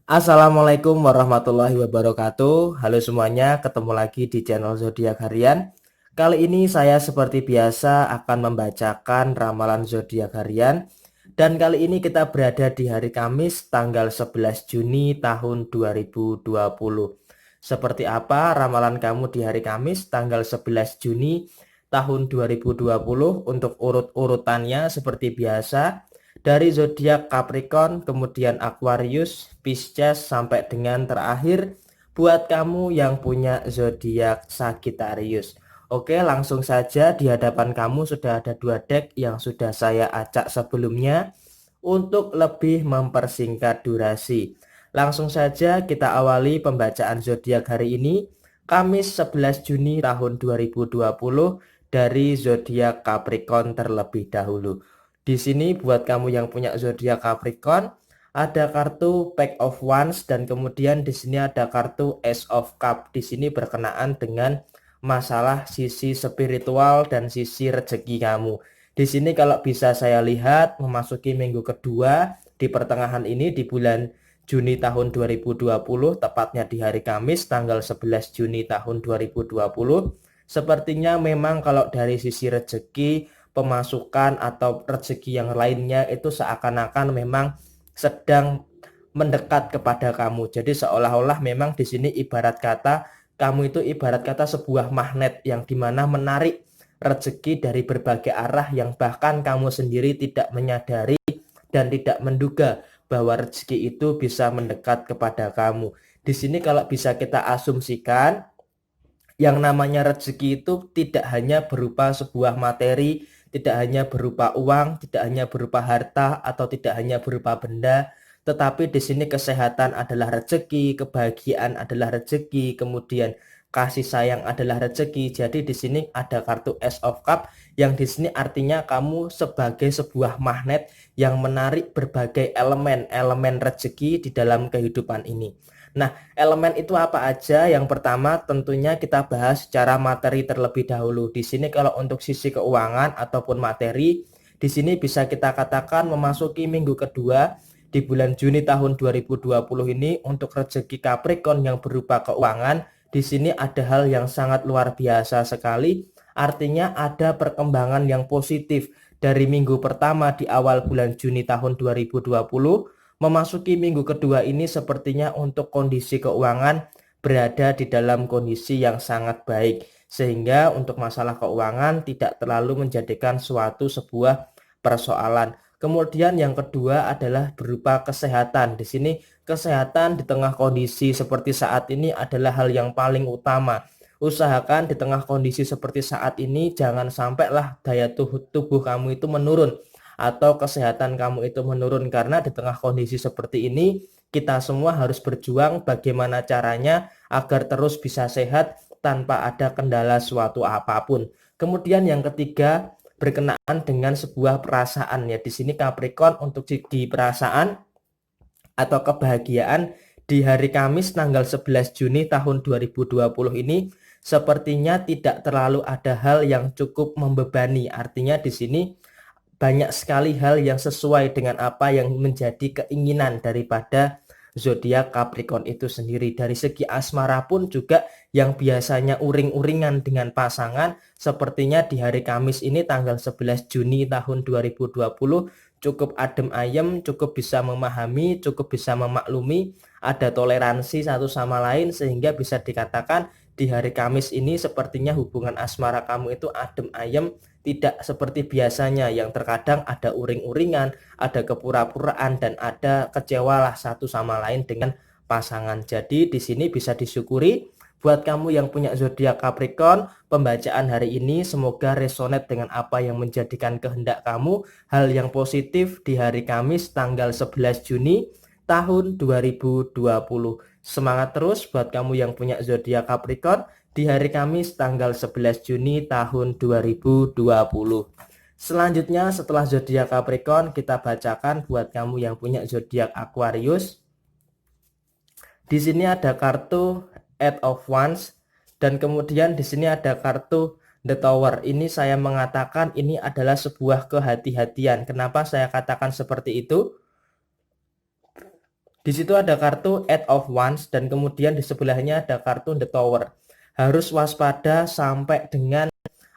Assalamualaikum warahmatullahi wabarakatuh. Halo semuanya, ketemu lagi di channel Zodiak Harian. Kali ini saya seperti biasa akan membacakan ramalan zodiak harian. Dan kali ini kita berada di hari Kamis tanggal 11 Juni tahun 2020. Seperti apa ramalan kamu di hari Kamis tanggal 11 Juni tahun 2020? Untuk urut-urutannya seperti biasa, dari zodiak Capricorn, kemudian Aquarius, Pisces, sampai dengan terakhir buat kamu yang punya zodiak Sagittarius. Oke, langsung saja di hadapan kamu sudah ada dua deck yang sudah saya acak sebelumnya untuk lebih mempersingkat durasi. Langsung saja kita awali pembacaan zodiak hari ini, Kamis 11 Juni tahun 2020, dari zodiak Capricorn terlebih dahulu. Di sini buat kamu yang punya zodiak Capricorn, ada kartu Pack of Wands dan kemudian di sini ada kartu Ace of Cup. Di sini berkenaan dengan masalah sisi spiritual dan sisi rezeki kamu. Di sini kalau bisa saya lihat memasuki minggu kedua di pertengahan ini di bulan Juni tahun 2020, tepatnya di hari Kamis tanggal 11 Juni tahun 2020. Sepertinya memang kalau dari sisi rezeki, pemasukan atau rezeki yang lainnya itu seakan-akan memang sedang mendekat kepada kamu. Jadi seolah-olah memang di sini ibarat kata kamu itu ibarat kata sebuah magnet yang dimana menarik rezeki dari berbagai arah yang bahkan kamu sendiri tidak menyadari dan tidak menduga bahwa rezeki itu bisa mendekat kepada kamu. Di sini kalau bisa kita asumsikan, yang namanya rezeki itu tidak hanya berupa sebuah materi, tidak hanya berupa uang, tidak hanya berupa harta, atau tidak hanya berupa benda, tetapi di sini kesehatan adalah rezeki, kebahagiaan adalah rezeki, kemudian kasih sayang adalah rezeki. Jadi di sini ada kartu Ace of Cup yang di sini artinya kamu sebagai sebuah magnet yang menarik berbagai elemen rezeki di dalam kehidupan ini. Nah, elemen itu apa aja? Yang pertama tentunya kita bahas secara materi terlebih dahulu. Di sini kalau untuk sisi keuangan ataupun materi, di sini bisa kita katakan memasuki minggu kedua di bulan Juni tahun 2020 ini untuk rezeki Capricorn yang berupa keuangan, di sini ada hal yang sangat luar biasa sekali. Artinya ada perkembangan yang positif dari minggu pertama di awal bulan Juni tahun 2020. Memasuki minggu kedua ini sepertinya untuk kondisi keuangan berada di dalam kondisi yang sangat baik. Sehingga untuk masalah keuangan tidak terlalu menjadikan suatu sebuah persoalan. Kemudian yang kedua adalah berupa kesehatan. Di sini kesehatan di tengah kondisi seperti saat ini adalah hal yang paling utama. Usahakan di tengah kondisi seperti saat ini jangan sampailah daya tubuh kamu itu menurun atau kesehatan kamu itu menurun, karena di tengah kondisi seperti ini kita semua harus berjuang bagaimana caranya agar terus bisa sehat tanpa ada kendala suatu apapun. Kemudian yang ketiga berkenaan dengan sebuah perasaan, ya di sini Capricorn untuk di perasaan atau kebahagiaan di hari Kamis tanggal 11 Juni tahun 2020 ini sepertinya tidak terlalu ada hal yang cukup membebani. Artinya di sini banyak sekali hal yang sesuai dengan apa yang menjadi keinginan daripada zodiak Capricorn itu sendiri. Dari segi asmara pun juga yang biasanya uring-uringan dengan pasangan, sepertinya di hari Kamis ini tanggal 11 Juni tahun 2020 cukup adem ayem, cukup bisa memahami, cukup bisa memaklumi, ada toleransi satu sama lain, sehingga bisa dikatakan di hari Kamis ini sepertinya hubungan asmara kamu itu adem ayem, tidak seperti biasanya yang terkadang ada uring-uringan, ada kepura-puraan, dan ada kecewalah satu sama lain dengan pasangan. Jadi di sini bisa disyukuri buat kamu yang punya zodiak Capricorn, pembacaan hari ini semoga resonate dengan apa yang menjadikan kehendak kamu, hal yang positif di hari Kamis tanggal 11 Juni tahun 2020. Semangat terus buat kamu yang punya zodiak Capricorn di hari Kamis tanggal 11 Juni tahun 2020. Selanjutnya setelah zodiak Capricorn kita bacakan buat kamu yang punya zodiak Aquarius. Di sini ada kartu Eight of Wands dan kemudian di sini ada kartu The Tower. Ini saya mengatakan ini adalah sebuah kehati-hatian. Kenapa saya katakan seperti itu? Di situ ada kartu Eight of Wands dan kemudian di sebelahnya ada kartu The Tower. Harus waspada sampai dengan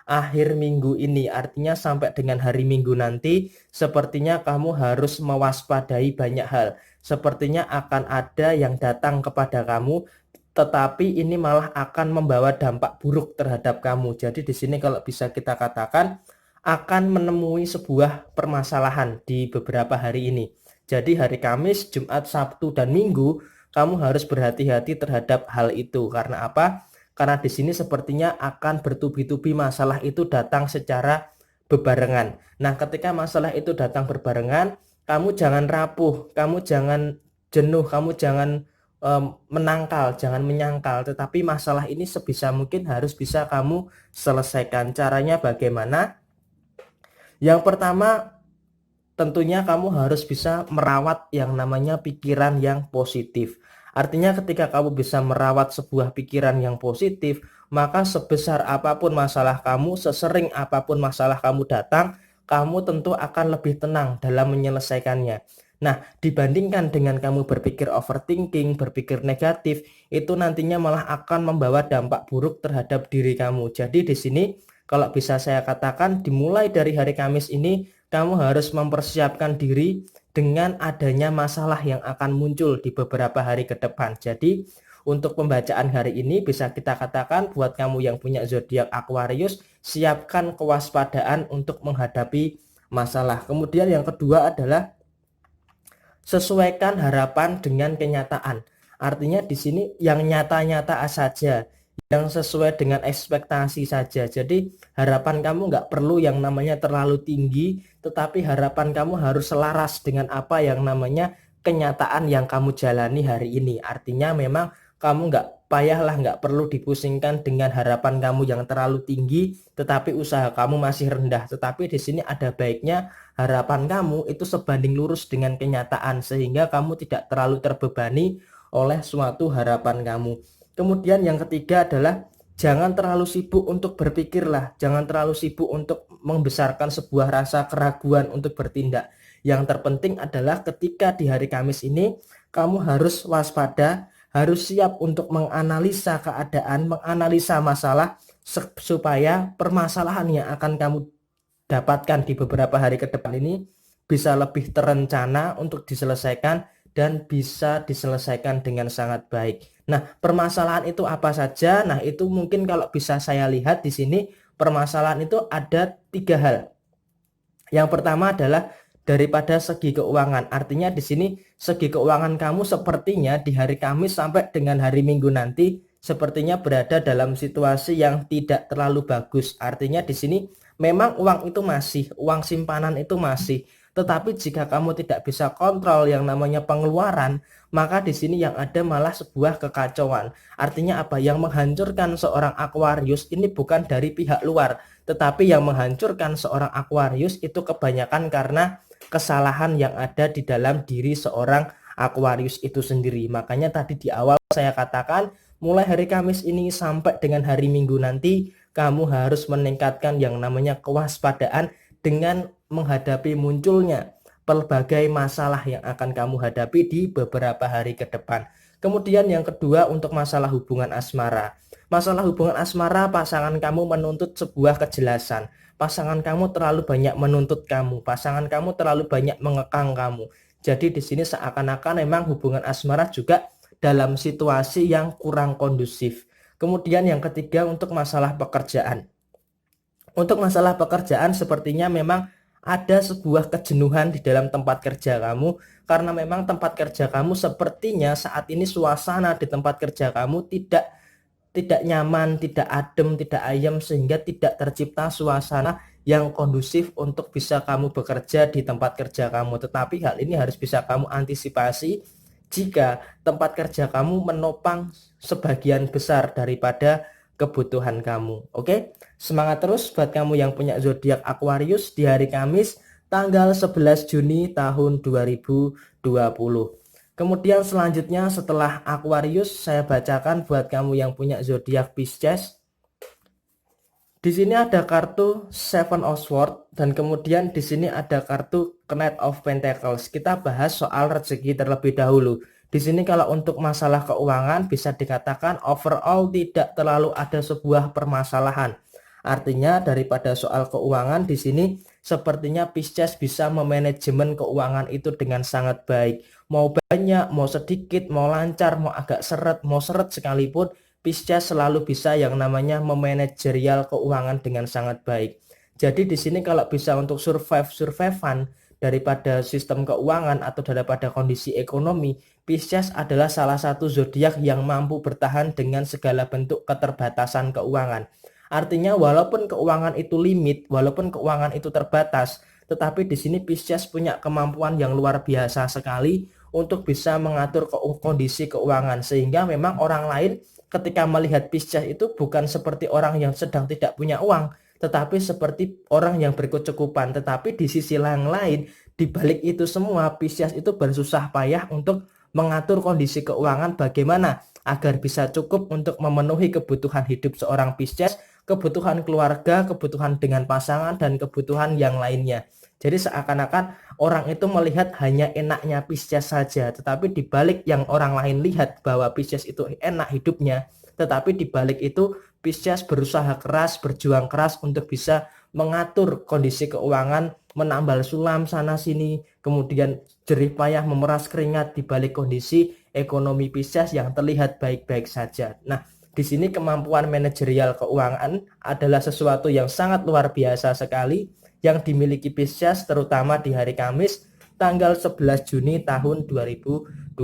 akhir minggu ini, artinya sampai dengan hari Minggu nanti sepertinya kamu harus mewaspadai banyak hal. Sepertinya akan ada yang datang kepada kamu, tetapi ini malah akan membawa dampak buruk terhadap kamu. Jadi di sini kalau bisa kita katakan akan menemui sebuah permasalahan di beberapa hari ini. Jadi hari Kamis, Jumat, Sabtu, dan Minggu kamu harus berhati-hati terhadap hal itu. Karena apa? Karena di sini sepertinya akan bertubi-tubi masalah itu datang secara bebarengan. Nah, ketika masalah itu datang berbarengan, kamu jangan rapuh, kamu jangan jenuh, kamu jangan menangkal, jangan menyangkal, tetapi masalah ini sebisa mungkin harus bisa kamu selesaikan. Caranya bagaimana? Yang pertama, tentunya kamu harus bisa merawat yang namanya pikiran yang positif. Artinya ketika kamu bisa merawat sebuah pikiran yang positif, maka sebesar apapun masalah kamu, sesering apapun masalah kamu datang, kamu tentu akan lebih tenang dalam menyelesaikannya. Nah, dibandingkan dengan kamu berpikir overthinking, berpikir negatif, itu nantinya malah akan membawa dampak buruk terhadap diri kamu. Jadi di sini kalau bisa saya katakan dimulai dari hari Kamis ini kamu harus mempersiapkan diri dengan adanya masalah yang akan muncul di beberapa hari ke depan. Jadi untuk pembacaan hari ini bisa kita katakan buat kamu yang punya zodiak Aquarius, siapkan kewaspadaan untuk menghadapi masalah. Kemudian yang kedua adalah sesuaikan harapan dengan kenyataan. Artinya di sini yang nyata-nyata saja, yang sesuai dengan ekspektasi saja. Jadi harapan kamu nggak perlu yang namanya terlalu tinggi, tetapi harapan kamu harus selaras dengan apa yang namanya kenyataan yang kamu jalani hari ini. Artinya memang kamu nggak payahlah, nggak perlu dipusingkan dengan harapan kamu yang terlalu tinggi, tetapi usaha kamu masih rendah. Tetapi di sini ada baiknya harapan kamu itu sebanding lurus dengan kenyataan, sehingga kamu tidak terlalu terbebani oleh suatu harapan kamu. Kemudian yang ketiga adalah jangan terlalu sibuk untuk berpikirlah, jangan terlalu sibuk untuk membesarkan sebuah rasa keraguan untuk bertindak. Yang terpenting adalah ketika di hari Kamis ini kamu harus waspada, harus siap untuk menganalisa keadaan, menganalisa masalah supaya permasalahan yang akan kamu dapatkan di beberapa hari ke depan ini bisa lebih terencana untuk diselesaikan dan bisa diselesaikan dengan sangat baik. Nah, permasalahan itu apa saja? Nah, itu mungkin kalau bisa saya lihat di sini permasalahan itu ada 3 hal. Yang pertama adalah daripada segi keuangan. Artinya di sini segi keuangan kamu sepertinya di hari Kamis sampai dengan hari Minggu nanti sepertinya berada dalam situasi yang tidak terlalu bagus. Artinya di sini memang uang itu masih, uang simpanan itu masih, tetapi jika kamu tidak bisa kontrol yang namanya pengeluaran, maka di sini yang ada malah sebuah kekacauan. Artinya apa? Yang menghancurkan seorang Aquarius ini bukan dari pihak luar, tetapi yang menghancurkan seorang Aquarius itu kebanyakan karena kesalahan yang ada di dalam diri seorang Aquarius itu sendiri. Makanya tadi di awal saya katakan mulai hari Kamis ini sampai dengan hari Minggu nanti kamu harus meningkatkan yang namanya kewaspadaan dengan menghadapi munculnya pelbagai masalah yang akan kamu hadapi di beberapa hari ke depan. Kemudian yang kedua untuk masalah hubungan asmara. Masalah hubungan asmara, pasangan kamu menuntut sebuah kejelasan. Pasangan kamu terlalu banyak menuntut kamu. Pasangan kamu terlalu banyak mengekang kamu. Jadi di sini seakan-akan memang hubungan asmara juga dalam situasi yang kurang kondusif. Kemudian yang ketiga untuk masalah pekerjaan. Untuk masalah pekerjaan sepertinya memang ada sebuah kejenuhan di dalam tempat kerja kamu, karena memang tempat kerja kamu sepertinya saat ini suasana di tempat kerja kamu tidak nyaman, tidak adem, tidak ayem, sehingga tidak tercipta suasana yang kondusif untuk bisa kamu bekerja di tempat kerja kamu. Tetapi hal ini harus bisa kamu antisipasi jika tempat kerja kamu menopang sebagian besar daripada kebutuhan kamu. Oke, semangat terus buat kamu yang punya zodiak Aquarius di hari Kamis tanggal 11 Juni tahun 2020. Kemudian selanjutnya setelah Aquarius saya bacakan buat kamu yang punya zodiak Pisces. Di sini ada kartu Seven of Swords dan kemudian di sini ada kartu Knight of Pentacles. Kita bahas soal rezeki terlebih dahulu. Di sini kalau untuk masalah keuangan bisa dikatakan overall tidak terlalu ada sebuah permasalahan. Artinya daripada soal keuangan di sini sepertinya Pisces bisa memanajemen keuangan itu dengan sangat baik. Mau banyak, mau sedikit, mau lancar, mau agak seret, mau seret sekalipun, Pisces selalu bisa yang namanya memanajerial keuangan dengan sangat baik. Jadi di sini kalau bisa untuk survive-survivean daripada sistem keuangan atau daripada kondisi ekonomi, Pisces adalah salah satu zodiak yang mampu bertahan dengan segala bentuk keterbatasan keuangan. Artinya walaupun keuangan itu limit, walaupun keuangan itu terbatas, tetapi di sini Pisces punya kemampuan yang luar biasa sekali untuk bisa mengatur kondisi keuangan, sehingga memang orang lain ketika melihat Pisces itu bukan seperti orang yang sedang tidak punya uang, tetapi seperti orang yang berkecukupan. Tetapi di sisi yang lain, di balik itu semua, Pisces itu bersusah payah untuk mengatur kondisi keuangan bagaimana agar bisa cukup untuk memenuhi kebutuhan hidup seorang Pisces, kebutuhan keluarga, kebutuhan dengan pasangan, dan kebutuhan yang lainnya. Jadi seakan-akan orang itu melihat hanya enaknya Pisces saja, tetapi di balik yang orang lain lihat bahwa Pisces itu enak hidupnya, tetapi di balik itu Pisces berusaha keras, berjuang keras untuk bisa mengatur kondisi keuangan, menambal sulam sana sini, kemudian jerih payah memeras keringat di balik kondisi ekonomi Pisces yang terlihat baik-baik saja. Nah, di sini kemampuan manajerial keuangan adalah sesuatu yang sangat luar biasa sekali yang dimiliki Pisces, terutama di hari Kamis tanggal 11 Juni tahun 2020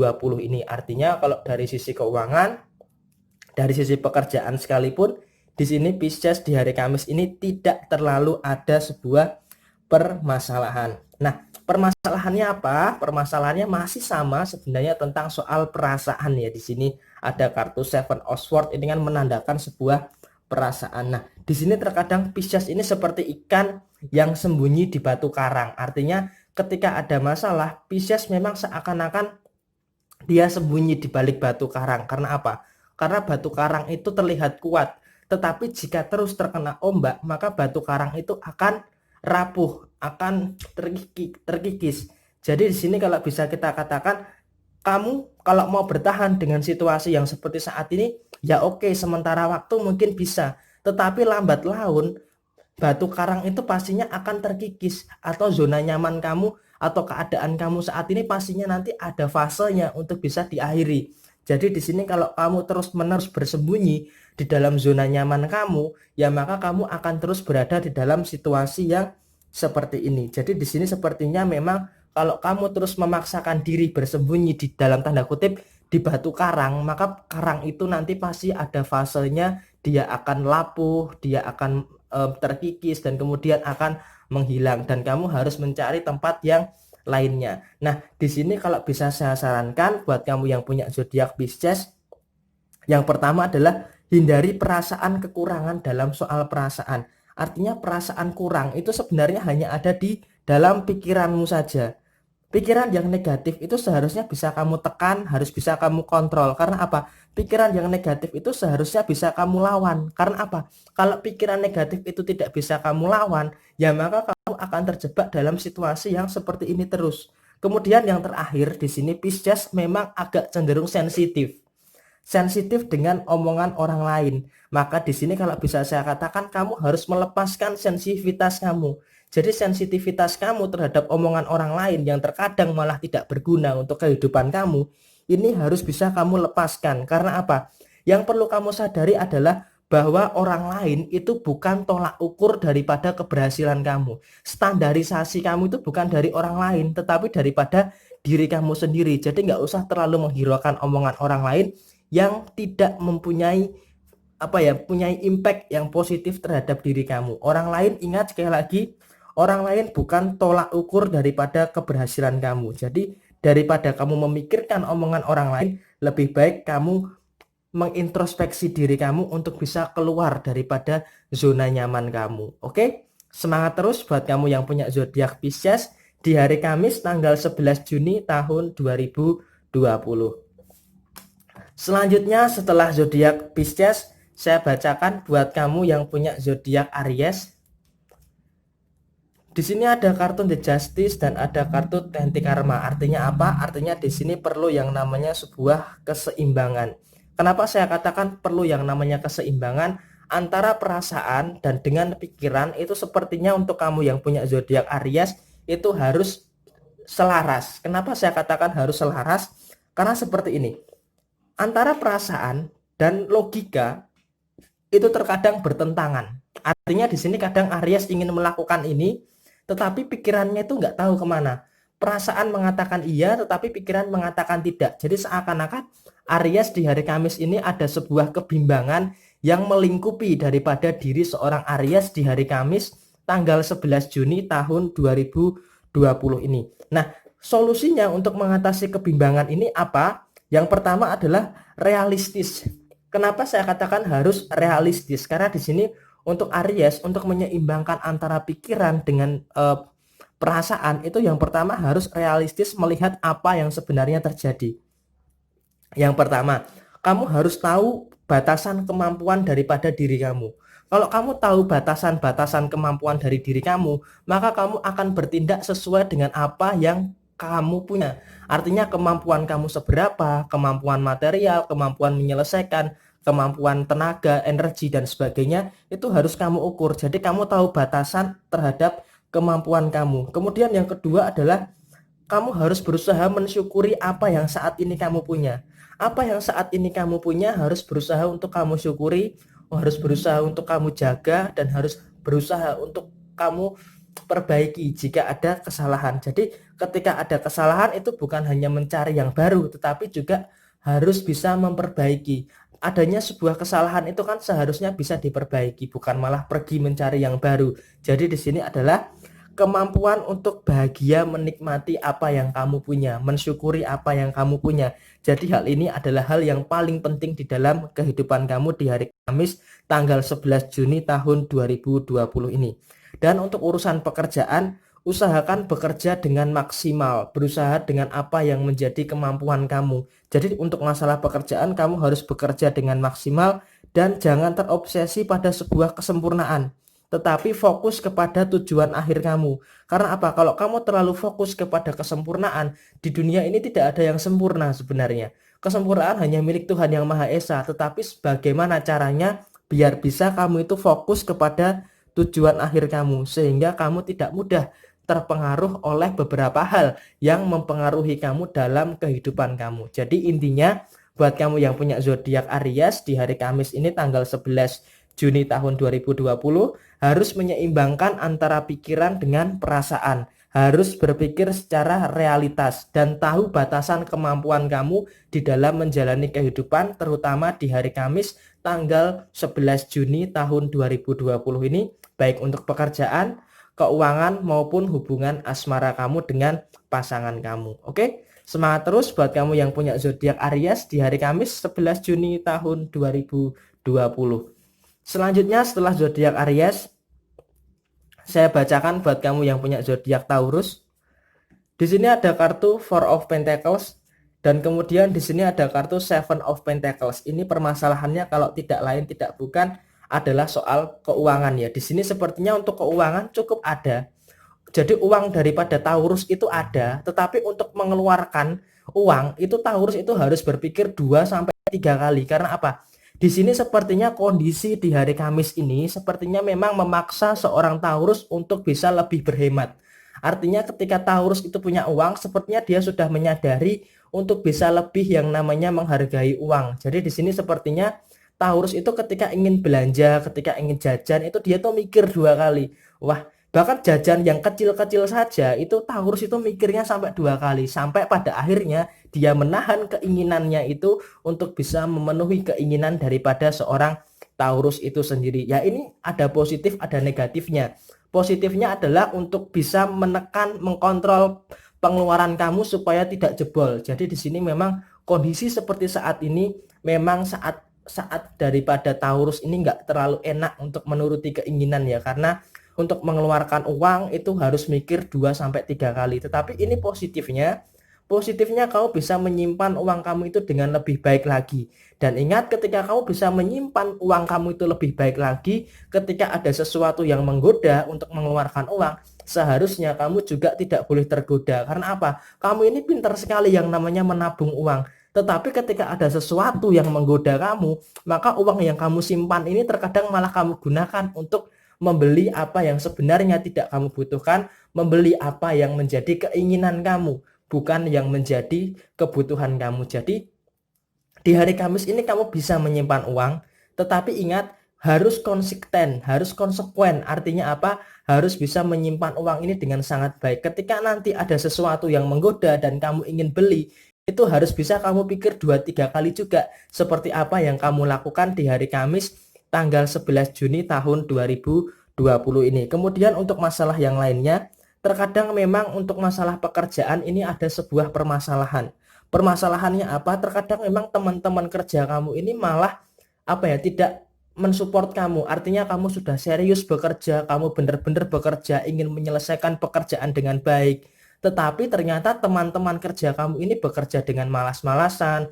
ini. Artinya kalau dari sisi keuangan, dari sisi pekerjaan sekalipun, di sini Pisces di hari Kamis ini tidak terlalu ada sebuah permasalahan. Nah, permasalahannya apa? Permasalahannya masih sama sebenarnya tentang soal perasaan ya. Di sini ada kartu Seven of Swords, ini kan menandakan sebuah perasaan. Nah, di sini terkadang Pisces ini seperti ikan yang sembunyi di batu karang. Artinya ketika ada masalah, Pisces memang seakan-akan dia sembunyi di balik batu karang. Karena apa? Karena batu karang itu terlihat kuat, tetapi jika terus terkena ombak, maka batu karang itu akan rapuh, akan terkikis. Jadi di sini kalau bisa kita katakan, kamu kalau mau bertahan dengan situasi yang seperti saat ini, ya oke, sementara waktu mungkin bisa, tetapi lambat laun batu karang itu pastinya akan terkikis, atau zona nyaman kamu atau keadaan kamu saat ini pastinya nanti ada fasenya untuk bisa diakhiri. Jadi di sini kalau kamu terus-menerus bersembunyi di dalam zona nyaman kamu, ya maka kamu akan terus berada di dalam situasi yang seperti ini. Jadi di sini sepertinya memang kalau kamu terus memaksakan diri bersembunyi di dalam tanda kutip di batu karang, maka karang itu nanti pasti ada fasenya, dia akan lapuh, dia akan terkikis, dan kemudian akan menghilang, dan kamu harus mencari tempat yang lainnya. Nah, di sini kalau bisa saya sarankan buat kamu yang punya zodiak Pisces, yang pertama adalah hindari perasaan kekurangan dalam soal perasaan. Artinya perasaan kurang itu sebenarnya hanya ada di dalam pikiranmu saja. Pikiran yang negatif itu seharusnya bisa kamu tekan, harus bisa kamu kontrol. Karena apa? Pikiran yang negatif itu seharusnya bisa kamu lawan. Karena apa? Kalau pikiran negatif itu tidak bisa kamu lawan, ya maka kamu akan terjebak dalam situasi yang seperti ini terus. Kemudian yang terakhir di sini Pisces memang agak cenderung sensitif. Sensitif dengan omongan orang lain. Maka di sini kalau bisa saya katakan kamu harus melepaskan sensitivitas kamu. Jadi sensitivitas kamu terhadap omongan orang lain yang terkadang malah tidak berguna untuk kehidupan kamu, ini harus bisa kamu lepaskan. Karena apa? Yang perlu kamu sadari adalah bahwa orang lain itu bukan tolak ukur daripada keberhasilan kamu. Standarisasi kamu itu bukan dari orang lain, tetapi daripada diri kamu sendiri. Jadi nggak usah terlalu menghiraukan omongan orang lain yang tidak mempunyai punya impact yang positif terhadap diri kamu. Orang lain, ingat sekali lagi, orang lain bukan tolak ukur daripada keberhasilan kamu. Jadi daripada kamu memikirkan omongan orang lain, lebih baik kamu mengintrospeksi diri kamu untuk bisa keluar daripada zona nyaman kamu. Oke? Semangat terus buat kamu yang punya zodiak Pisces di hari Kamis tanggal 11 Juni tahun 2020. Selanjutnya setelah zodiak Pisces, saya bacakan buat kamu yang punya zodiak Aries. Di sini ada kartu The Justice dan ada kartu Tenti Karma. Artinya apa? Artinya di sini perlu yang namanya sebuah keseimbangan. Kenapa saya katakan perlu yang namanya keseimbangan antara perasaan dan dengan pikiran? Itu sepertinya untuk kamu yang punya zodiak Aries itu harus selaras. Kenapa saya katakan harus selaras? Karena seperti ini. Antara perasaan dan logika itu terkadang bertentangan. Artinya di sini kadang Aries ingin melakukan ini, tetapi pikirannya itu nggak tahu kemana. Perasaan mengatakan iya, tetapi pikiran mengatakan tidak. Jadi seakan-akan Aries di hari Kamis ini ada sebuah kebimbangan yang melingkupi daripada diri seorang Aries di hari Kamis tanggal 11 Juni tahun 2020 ini. Nah, solusinya untuk mengatasi kebimbangan ini apa? Yang pertama adalah realistis. Kenapa saya katakan harus realistis? Karena di sini untuk Aries, untuk menyeimbangkan antara pikiran dengan perasaan, itu yang pertama harus realistis melihat apa yang sebenarnya terjadi. Yang pertama, kamu harus tahu batasan kemampuan daripada diri kamu. Kalau kamu tahu batasan-batasan kemampuan dari diri kamu, maka kamu akan bertindak sesuai dengan apa yang kamu punya. Artinya kemampuan kamu seberapa, kemampuan material, kemampuan menyelesaikan, kemampuan tenaga, energi, dan sebagainya, itu harus kamu ukur. Jadi kamu tahu batasan terhadap kemampuan kamu. Kemudian yang kedua adalah kamu harus berusaha mensyukuri apa yang saat ini kamu punya. Apa yang saat ini kamu punya harus berusaha untuk kamu syukuri, harus berusaha untuk kamu jaga, dan harus berusaha untuk kamu perbaiki jika ada kesalahan. Jadi ketika ada kesalahan itu bukan hanya mencari yang baru, tetapi juga harus bisa memperbaiki. Adanya sebuah kesalahan itu kan seharusnya bisa diperbaiki, bukan malah pergi mencari yang baru. Jadi di sini adalah kemampuan untuk bahagia menikmati apa yang kamu punya, mensyukuri apa yang kamu punya. Jadi hal ini adalah hal yang paling penting di dalam kehidupan kamu di hari Kamis tanggal 11 Juni tahun 2020 ini. Dan untuk urusan pekerjaan, usahakan bekerja dengan maksimal, berusaha dengan apa yang menjadi kemampuan kamu. Jadi untuk masalah pekerjaan kamu harus bekerja dengan maksimal dan jangan terobsesi pada sebuah kesempurnaan, tetapi fokus kepada tujuan akhir kamu. Karena apa? Kalau kamu terlalu fokus kepada kesempurnaan, di dunia ini tidak ada yang sempurna sebenarnya. Kesempurnaan hanya milik Tuhan Yang Maha Esa, tetapi bagaimana caranya biar bisa kamu itu fokus kepada tujuan akhir kamu, sehingga kamu tidak mudah terpengaruh oleh beberapa hal yang mempengaruhi kamu dalam kehidupan kamu. Jadi intinya buat kamu yang punya zodiak Aries di hari Kamis ini tanggal 11 Juni tahun 2020 harus menyeimbangkan antara pikiran dengan perasaan, harus berpikir secara realitas dan tahu batasan kemampuan kamu di dalam menjalani kehidupan, terutama di hari Kamis tanggal 11 Juni tahun 2020 ini, baik untuk pekerjaan, keuangan maupun hubungan asmara kamu dengan pasangan kamu. Oke? Semangat terus buat kamu yang punya zodiak Aries di hari Kamis 11 Juni tahun 2020. Selanjutnya setelah zodiak Aries, saya bacakan buat kamu yang punya zodiak Taurus. Di sini ada kartu Four of Pentacles dan kemudian di sini ada kartu Seven of Pentacles. Ini permasalahannya kalau tidak lain tidak bukan adalah soal keuangan ya. Di sini sepertinya untuk keuangan cukup ada. Jadi uang daripada Taurus itu ada, tetapi untuk mengeluarkan uang itu Taurus itu harus berpikir 2 sampai 3 kali. Karena apa? Di sini sepertinya kondisi di hari Kamis ini sepertinya memang memaksa seorang Taurus untuk bisa lebih berhemat. Artinya ketika Taurus itu punya uang, sepertinya dia sudah menyadari untuk bisa lebih yang namanya menghargai uang. Jadi di sini sepertinya Taurus itu ketika ingin belanja, ketika ingin jajan itu dia tuh mikir 2 kali. Wah, bahkan jajan yang kecil-kecil saja itu Taurus itu mikirnya sampai 2 kali. Sampai pada akhirnya dia menahan keinginannya itu untuk bisa memenuhi keinginan daripada seorang Taurus itu sendiri. Ya ini ada positif, ada negatifnya. Positifnya adalah untuk bisa menekan, mengkontrol pengeluaran kamu supaya tidak jebol. Jadi di sini memang kondisi seperti saat ini memang saat daripada Taurus ini nggak terlalu enak untuk menuruti keinginan ya, karena untuk mengeluarkan uang itu harus mikir 2 sampai 3 kali. Tetapi ini positifnya kamu bisa menyimpan uang kamu itu dengan lebih baik lagi. Dan ingat ketika kamu bisa menyimpan uang kamu itu lebih baik lagi, ketika ada sesuatu yang menggoda untuk mengeluarkan uang, seharusnya kamu juga tidak boleh tergoda. Karena apa? Kamu ini pintar sekali yang namanya menabung uang. Tetapi ketika ada sesuatu yang menggoda kamu, maka uang yang kamu simpan ini terkadang malah kamu gunakan untuk membeli apa yang sebenarnya tidak kamu butuhkan, membeli apa yang menjadi keinginan kamu, bukan yang menjadi kebutuhan kamu. Jadi di hari Kamis ini kamu bisa menyimpan uang, tetapi ingat harus konsisten, harus konsekuen. Artinya apa? Harus bisa menyimpan uang ini dengan sangat baik. Ketika nanti ada sesuatu yang menggoda dan kamu ingin beli, itu harus bisa kamu pikir 2-3 kali juga. Seperti apa yang kamu lakukan di hari Kamis tanggal 11 Juni tahun 2020 ini. Kemudian untuk masalah yang lainnya, terkadang memang untuk masalah pekerjaan ini ada sebuah permasalahan. Permasalahannya apa? Terkadang memang teman-teman kerja kamu ini malah tidak mensupport kamu. Artinya kamu sudah serius bekerja, kamu benar-benar bekerja, ingin menyelesaikan pekerjaan dengan baik. Tetapi ternyata teman-teman kerja kamu ini bekerja dengan malas-malasan,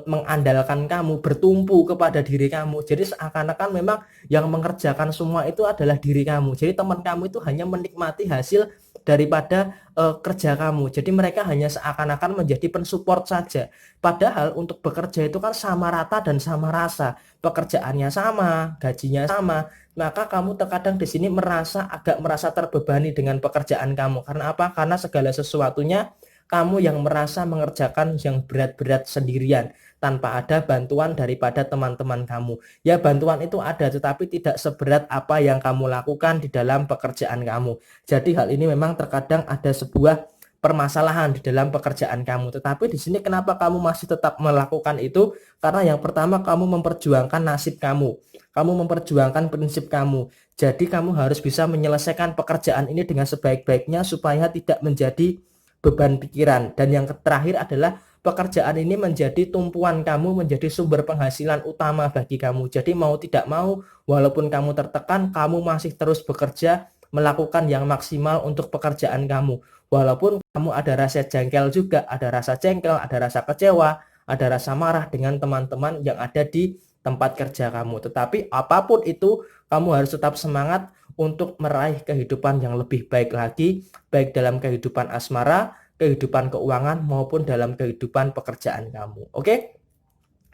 mengandalkan kamu, bertumpu kepada diri kamu. Jadi seakan-akan memang yang mengerjakan semua itu adalah diri kamu. Jadi teman kamu itu hanya menikmati hasil daripada kerja kamu. Jadi mereka hanya seakan-akan menjadi pensupport saja. Padahal untuk bekerja itu kan sama rata dan sama rasa. Pekerjaannya sama, gajinya sama. Maka kamu terkadang di sini agak merasa terbebani dengan pekerjaan kamu. Karena apa? Karena segala sesuatunya kamu yang merasa mengerjakan yang berat-berat sendirian tanpa ada bantuan daripada teman-teman kamu. Ya, bantuan itu ada, tetapi tidak seberat apa yang kamu lakukan di dalam pekerjaan kamu. Jadi hal ini memang terkadang ada sebuah permasalahan di dalam pekerjaan kamu. Tetapi di sini kenapa kamu masih tetap melakukan itu? Karena yang pertama kamu memperjuangkan nasib kamu. Kamu memperjuangkan prinsip kamu. Jadi kamu harus bisa menyelesaikan pekerjaan ini dengan sebaik-baiknya supaya tidak menjadi beban pikiran. Dan yang terakhir adalah pekerjaan ini menjadi tumpuan kamu, menjadi sumber penghasilan utama bagi kamu. Jadi mau tidak mau, walaupun kamu tertekan, kamu masih terus bekerja, melakukan yang maksimal untuk pekerjaan kamu. Walaupun kamu ada rasa jengkel juga, ada rasa jengkel, ada rasa kecewa, ada rasa marah dengan teman-teman yang ada di tempat kerja kamu. Tetapi apapun itu, kamu harus tetap semangat untuk meraih kehidupan yang lebih baik lagi, baik dalam kehidupan asmara, kehidupan keuangan, maupun dalam kehidupan pekerjaan kamu. Oke?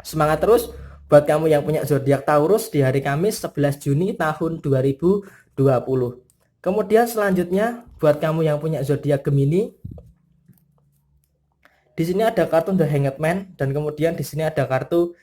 Semangat terus buat kamu yang punya zodiak Taurus di hari Kamis 11 Juni tahun 2020. Kemudian selanjutnya buat kamu yang punya zodiak Gemini, di sini ada kartu The Hanged Man dan kemudian di sini ada kartu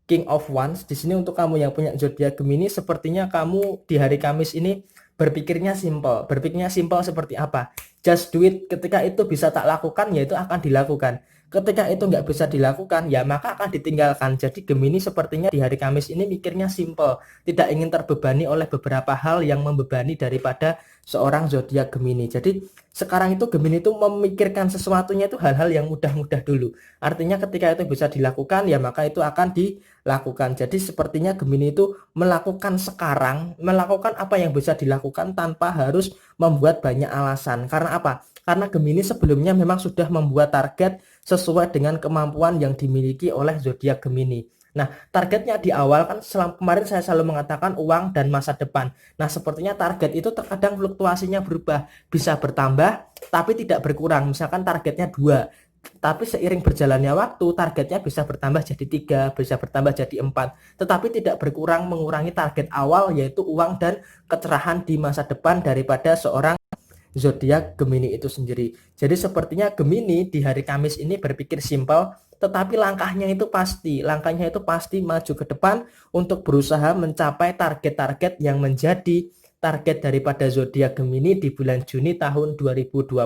King of Wands. Di sini untuk kamu yang punya zodiak Gemini, sepertinya kamu di hari Kamis ini berpikirnya simple. Berpikirnya simple seperti apa? Just do it. Ketika itu bisa tak lakukan, ya itu akan dilakukan. Ketika itu nggak bisa dilakukan, ya maka akan ditinggalkan. Jadi Gemini sepertinya di hari Kamis ini mikirnya simple. Tidak ingin terbebani oleh beberapa hal yang membebani daripada seorang zodiak Gemini. Jadi sekarang itu Gemini itu memikirkan sesuatunya itu hal-hal yang mudah-mudah dulu. Artinya ketika itu bisa dilakukan, ya maka itu akan dilakukan. Jadi sepertinya Gemini itu melakukan sekarang, melakukan apa yang bisa dilakukan tanpa harus membuat banyak alasan. Karena apa? Karena Gemini sebelumnya memang sudah membuat target sesuai dengan kemampuan yang dimiliki oleh zodiak Gemini. Nah, targetnya di awal kan kemarin saya selalu mengatakan uang dan masa depan. Nah, sepertinya target itu terkadang fluktuasinya berubah. Bisa bertambah, tapi tidak berkurang. Misalkan targetnya 2. Tapi seiring berjalannya waktu, targetnya bisa bertambah jadi 3, bisa bertambah jadi 4. Tetapi tidak berkurang mengurangi target awal, yaitu uang dan kecerahan di masa depan daripada seorang zodiak Gemini itu sendiri. Jadi sepertinya Gemini di hari Kamis ini berpikir simpel, tetapi langkahnya itu pasti maju ke depan untuk berusaha mencapai target-target yang menjadi target daripada zodiak Gemini di bulan Juni tahun 2020,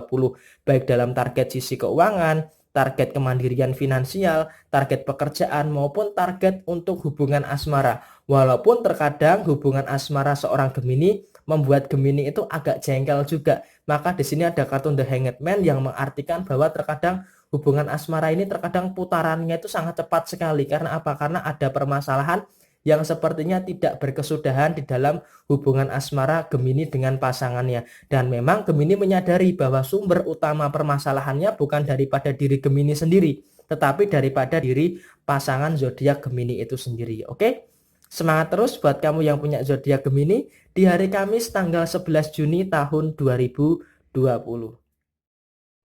baik dalam target sisi keuangan, target kemandirian finansial, target pekerjaan, maupun target untuk hubungan asmara. Walaupun terkadang hubungan asmara seorang Gemini membuat Gemini itu agak jengkel juga. Maka di sini ada kartu The Hanged Man yang mengartikan bahwa terkadang hubungan asmara ini terkadang putarannya itu sangat cepat sekali. Karena apa? Karena ada permasalahan yang sepertinya tidak berkesudahan di dalam hubungan asmara Gemini dengan pasangannya. Dan memang Gemini menyadari bahwa sumber utama permasalahannya bukan daripada diri Gemini sendiri, tetapi daripada diri pasangan zodiak Gemini itu sendiri. Oke? Semangat terus buat kamu yang punya zodiak Gemini di hari Kamis tanggal 11 Juni tahun 2020.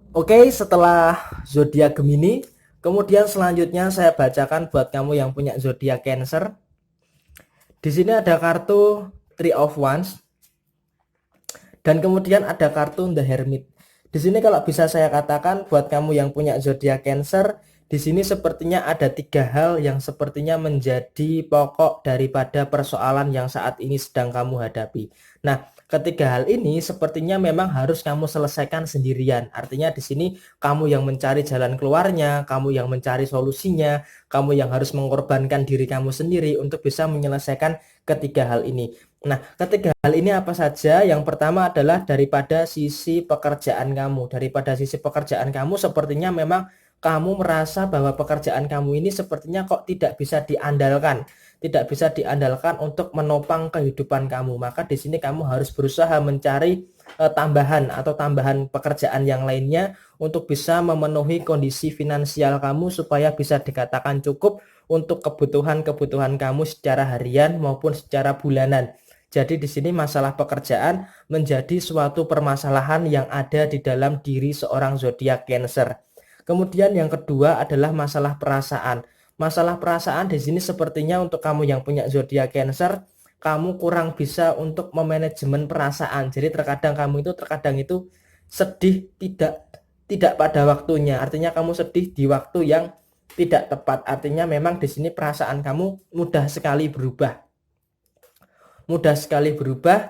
Oke, setelah zodiak Gemini, kemudian selanjutnya saya bacakan buat kamu yang punya zodiak Cancer. Di sini ada kartu Three of Wands dan kemudian ada kartu The Hermit. Di sini kalau bisa saya katakan buat kamu yang punya zodiak Cancer, di sini sepertinya ada 3 hal yang sepertinya menjadi pokok daripada persoalan yang saat ini sedang kamu hadapi. Nah, ketiga hal ini sepertinya memang harus kamu selesaikan sendirian. Artinya di sini kamu yang mencari jalan keluarnya, kamu yang mencari solusinya, kamu yang harus mengorbankan diri kamu sendiri untuk bisa menyelesaikan ketiga hal ini. Nah, ketiga hal ini apa saja? Yang pertama adalah daripada sisi pekerjaan kamu. Daripada sisi pekerjaan kamu sepertinya memang kamu merasa bahwa pekerjaan kamu ini sepertinya kok tidak bisa diandalkan. Tidak bisa diandalkan untuk menopang kehidupan kamu. Maka di sini kamu harus berusaha mencari tambahan atau tambahan pekerjaan yang lainnya untuk bisa memenuhi kondisi finansial kamu supaya bisa dikatakan cukup untuk kebutuhan-kebutuhan kamu secara harian maupun secara bulanan. Jadi di sini masalah pekerjaan menjadi suatu permasalahan yang ada di dalam diri seorang zodiak Cancer. Kemudian yang kedua adalah masalah perasaan. Masalah perasaan di sini sepertinya untuk kamu yang punya zodiak Cancer, kamu kurang bisa untuk memanajemen perasaan. Jadi terkadang itu sedih tidak pada waktunya. Artinya kamu sedih di waktu yang tidak tepat. Artinya memang di sini perasaan kamu mudah sekali berubah.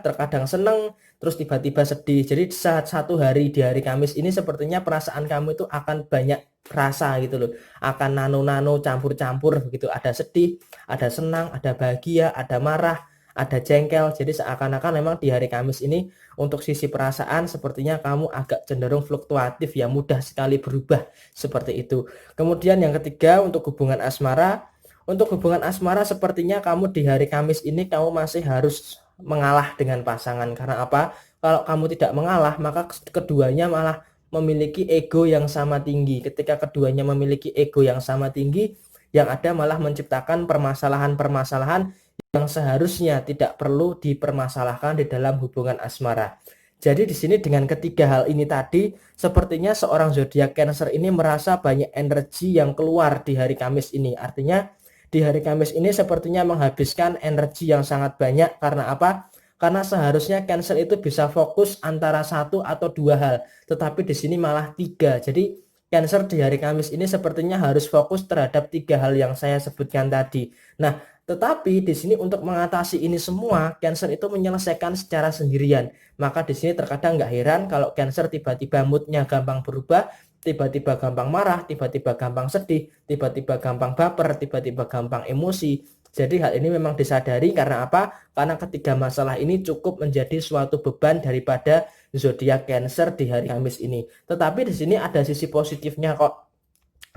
Terkadang seneng, terus tiba-tiba sedih. Jadi saat satu hari di hari Kamis ini sepertinya perasaan kamu itu akan banyak rasa gitu loh. Akan nano-nano campur-campur begitu. Ada sedih, ada senang, ada bahagia, ada marah, ada jengkel. Jadi seakan-akan memang di hari Kamis ini untuk sisi perasaan sepertinya kamu agak cenderung fluktuatif ya, mudah sekali berubah seperti itu. Kemudian yang ketiga untuk hubungan asmara. Untuk hubungan asmara sepertinya kamu di hari Kamis ini kamu masih harus mengalah dengan pasangan. Karena apa? Kalau kamu tidak mengalah maka keduanya malah memiliki ego yang sama tinggi. Ketika keduanya memiliki ego yang sama tinggi, yang ada malah menciptakan permasalahan-permasalahan yang seharusnya tidak perlu dipermasalahkan di dalam hubungan asmara. Jadi di sini dengan ketiga hal ini tadi, sepertinya seorang zodiak Cancer ini merasa banyak energi yang keluar di hari Kamis ini. Artinya di hari Kamis ini sepertinya menghabiskan energi yang sangat banyak. Karena apa? Karena seharusnya Cancer itu bisa fokus antara satu atau dua hal, tetapi di sini malah tiga. Jadi Cancer di hari Kamis ini sepertinya harus fokus terhadap tiga hal yang saya sebutkan tadi. Nah, tetapi di sini untuk mengatasi ini semua, Cancer itu menyelesaikan secara sendirian. Maka di sini terkadang nggak heran kalau Cancer tiba-tiba moodnya gampang berubah, tiba-tiba gampang marah, tiba-tiba gampang sedih, tiba-tiba gampang baper, tiba-tiba gampang emosi. Jadi hal ini memang disadari karena apa? Karena ketiga masalah ini cukup menjadi suatu beban daripada zodiak Cancer di hari Kamis ini. Tetapi di sini ada sisi positifnya kok.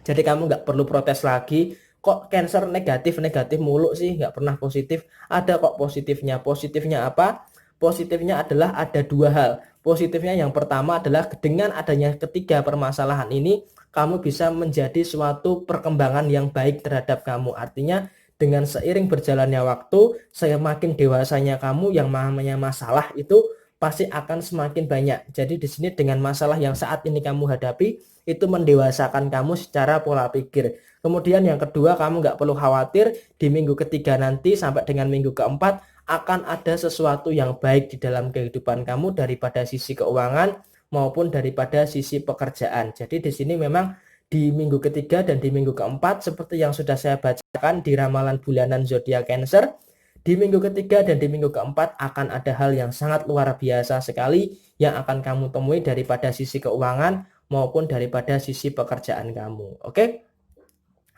Jadi kamu nggak perlu protes lagi. Kok Cancer negatif mulu sih, nggak pernah positif. Ada kok positifnya. Positifnya apa? Positifnya adalah ada dua hal. Positifnya yang pertama adalah dengan adanya ketiga permasalahan ini, kamu bisa menjadi suatu perkembangan yang baik terhadap kamu. Artinya dengan seiring berjalannya waktu, semakin dewasanya kamu, yang namanya masalah itu pasti akan semakin banyak. Jadi di sini dengan masalah yang saat ini kamu hadapi, itu mendewasakan kamu secara pola pikir. Kemudian yang kedua, kamu nggak perlu khawatir di minggu ketiga nanti sampai dengan minggu keempat akan ada sesuatu yang baik di dalam kehidupan kamu daripada sisi keuangan maupun daripada sisi pekerjaan. Jadi di sini memang di minggu ketiga dan di minggu keempat seperti yang sudah saya bacakan di ramalan bulanan zodiak Cancer, di minggu ketiga dan di minggu keempat akan ada hal yang sangat luar biasa sekali yang akan kamu temui daripada sisi keuangan maupun daripada sisi pekerjaan kamu. Oke?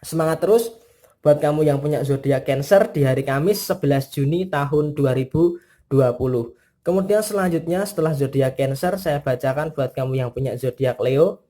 Semangat terus buat kamu yang punya zodiak Cancer di hari Kamis 11 Juni tahun 2020. Kemudian selanjutnya setelah zodiak Cancer saya bacakan buat kamu yang punya zodiak Leo.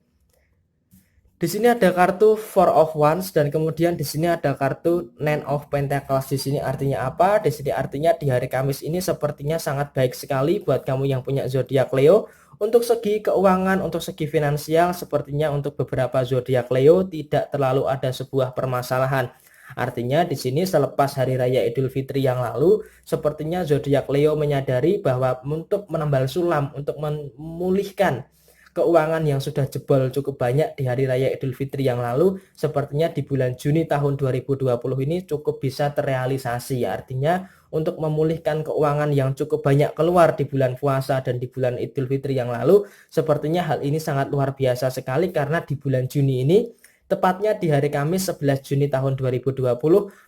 Di sini ada kartu Four of Wands dan kemudian di sini ada kartu Nine of Pentacles. Di sini artinya apa? Di sini artinya di hari Kamis ini sepertinya sangat baik sekali buat kamu yang punya zodiak Leo. Untuk segi keuangan, untuk segi finansial, sepertinya untuk beberapa zodiak Leo tidak terlalu ada sebuah permasalahan. Artinya di sini selepas hari raya Idul Fitri yang lalu, sepertinya zodiak Leo menyadari bahwa untuk menambal sulam, untuk memulihkan keuangan yang sudah jebol cukup banyak di hari raya Idul Fitri yang lalu, sepertinya di bulan Juni tahun 2020 ini cukup bisa terrealisasi. Artinya untuk memulihkan keuangan yang cukup banyak keluar di bulan puasa dan di bulan Idul Fitri yang lalu, sepertinya hal ini sangat luar biasa sekali karena di bulan Juni ini, tepatnya di hari Kamis 11 Juni tahun 2020,